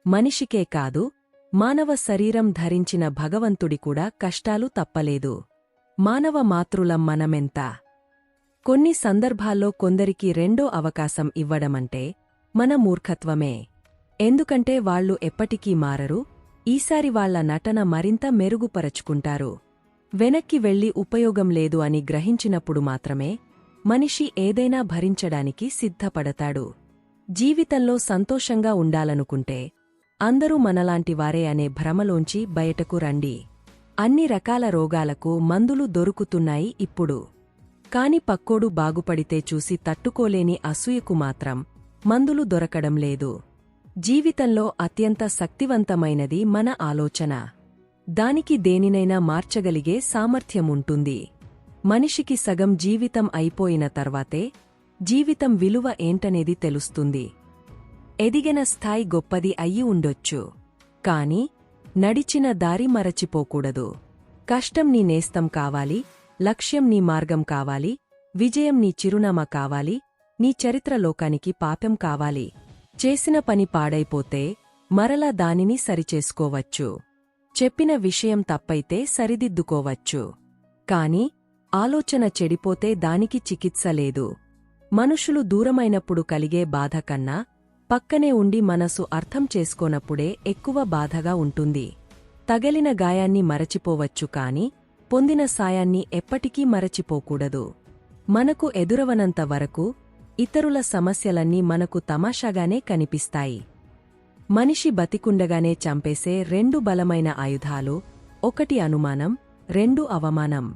మనిషికే కాదు, మానవ శరీరం ధరించిన భగవంతుడి కూడా కష్టాలు తప్పలేదు. మానవ మాతృలం మనమెంత. కొన్ని సందర్భాల్లో కొందరికి రెండో అవకాశం ఇవ్వడమంటే మన మూర్ఖత్వమే. ఎందుకంటే వాళ్లు ఎప్పటికీ మారరు, ఈసారి వాళ్ల నటన మరింత మెరుగుపరచుకుంటారు. వెనక్కి వెళ్లి ఉపయోగం లేదు అని గ్రహించినప్పుడు మాత్రమే మనిషి ఏదైనా భరించడానికి సిద్ధపడతాడు. జీవితంలో సంతోషంగా ఉండాలనుకుంటే అందరూ మనలాంటివారే అనే భ్రమలోంచి బయటకు రండి. అన్ని రకాల రోగాలకు మందులు దొరుకుతున్నాయి ఇప్పుడు. కాని పక్కోడు బాగుపడితే చూసి తట్టుకోలేని అసూయకు మాత్రం మందులు దొరకడం లేదు. జీవితంలో అత్యంత శక్తివంతమైనది మన ఆలోచన. దానికి దేనినైనా మార్చగలిగే సామర్థ్యముంటుంది. మనిషికి సగం జీవితం అయిపోయిన తర్వాతే జీవితం విలువ ఏంటనేది తెలుస్తుంది. ఎదిగిన స్థాయి గొప్పది అయ్యి ఉండొచ్చు, కాని నడిచిన దారి మరచిపోకూడదు. కష్టం నీ నేస్తం కావాలి, లక్ష్యం నీ మార్గం కావాలి, విజయం నీ చిరునామా కావాలి, నీ చరిత్ర లోకానికి పాపం కావాలి. చేసిన పని పాడైపోతే మరలా దానిని సరిచేసుకోవచ్చు. చెప్పిన విషయం తప్పైతే సరిదిద్దుకోవచ్చు. కాని ఆలోచన చెడిపోతే దానికి చికిత్స లేదు. మనుషులు దూరమైనప్పుడు కలిగే బాధ కన్నా పక్కనే ఉండి మనసు అర్థం చేసుకోనప్పుడే ఎక్కువ బాధగా ఉంటుంది. తగలిన గాయాన్ని మరచిపోవచ్చు కాని పొందిన సాయాన్ని ఎప్పటికీ మరచిపోకూడదు. మనకు ఎదురవనంత వరకు ఇతరుల సమస్యలన్నీ మనకు తమాషాగానే కనిపిస్తాయి. మనిషి బతికుండగానే చంపేసే రెండు బలమైన ఆయుధాలు: ఒకటి అనుమానం, రెండు అవమానం.